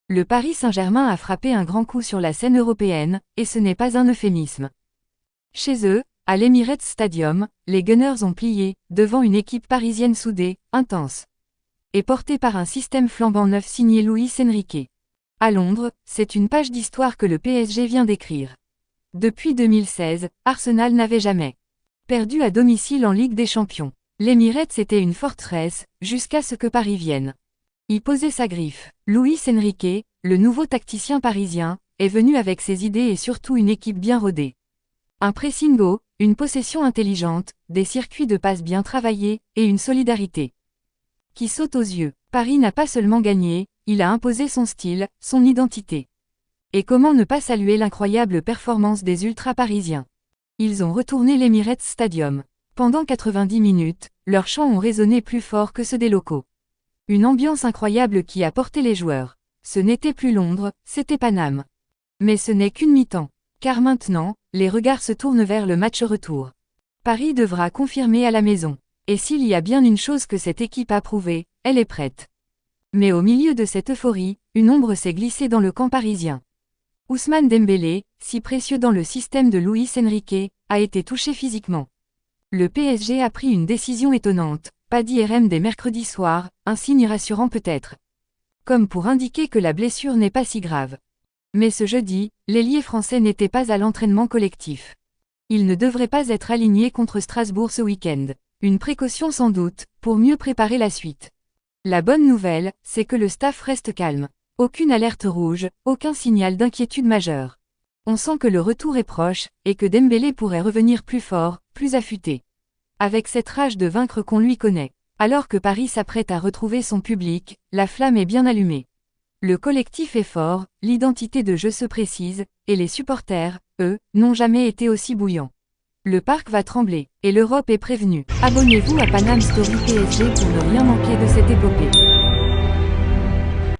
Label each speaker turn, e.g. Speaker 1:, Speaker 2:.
Speaker 1: Le Paris Saint-Germain a frappé un grand coup sur la scène européenne, et ce n'est pas un euphémisme. Chez eux, à l'Emirates Stadium, les Gunners ont plié, devant une équipe parisienne soudée, intense. Et portée par un système flambant neuf signé Luis Enrique. À Londres, c'est une page d'histoire que le PSG vient d'écrire. Depuis 2016, Arsenal n'avait jamais perdu à domicile en Ligue des Champions. L'Emirates était une forteresse, jusqu'à ce que Paris vienne y poser sa griffe. Luis Enrique, le nouveau tacticien parisien, est venu avec ses idées et surtout une équipe bien rodée. Un pressing haut, une possession intelligente, des circuits de passe bien travaillés, et une solidarité qui saute aux yeux. Paris n'a pas seulement gagné, il a imposé son style, son identité. Et comment ne pas saluer l'incroyable performance des ultra-parisiens? Ils ont retourné l'Emirates Stadium. Pendant 90 minutes, leurs chants ont résonné plus fort que ceux des locaux. Une ambiance incroyable qui a porté les joueurs. Ce n'était plus Londres, c'était Paname. Mais ce n'est qu'une mi-temps. Car maintenant, les regards se tournent vers le match retour. Paris devra confirmer à la maison. Et s'il y a bien une chose que cette équipe a prouvée, elle est prête. Mais au milieu de cette euphorie, une ombre s'est glissée dans le camp parisien. Ousmane Dembélé, si précieux dans le système de Luis Enrique, a été touché physiquement. Le PSG a pris une décision étonnante, pas d'IRM dès mercredi soir, un signe rassurant peut-être. Comme pour indiquer que la blessure n'est pas si grave. Mais ce jeudi, l'ailier français n'était pas à l'entraînement collectif. Il ne devrait pas être aligné contre Strasbourg ce week-end. Une précaution sans doute, pour mieux préparer la suite. La bonne nouvelle, c'est que le staff reste calme. Aucune alerte rouge, aucun signal d'inquiétude majeure. On sent que le retour est proche, et que Dembélé pourrait revenir plus fort, plus affûté. Avec cette rage de vaincre qu'on lui connaît. Alors que Paris s'apprête à retrouver son public, la flamme est bien allumée. Le collectif est fort, l'identité de jeu se précise, et les supporters, eux, n'ont jamais été aussi bouillants. Le parc va trembler, et l'Europe est prévenue. Abonnez-vous à Paname Story PSG pour ne rien manquer de cette épopée.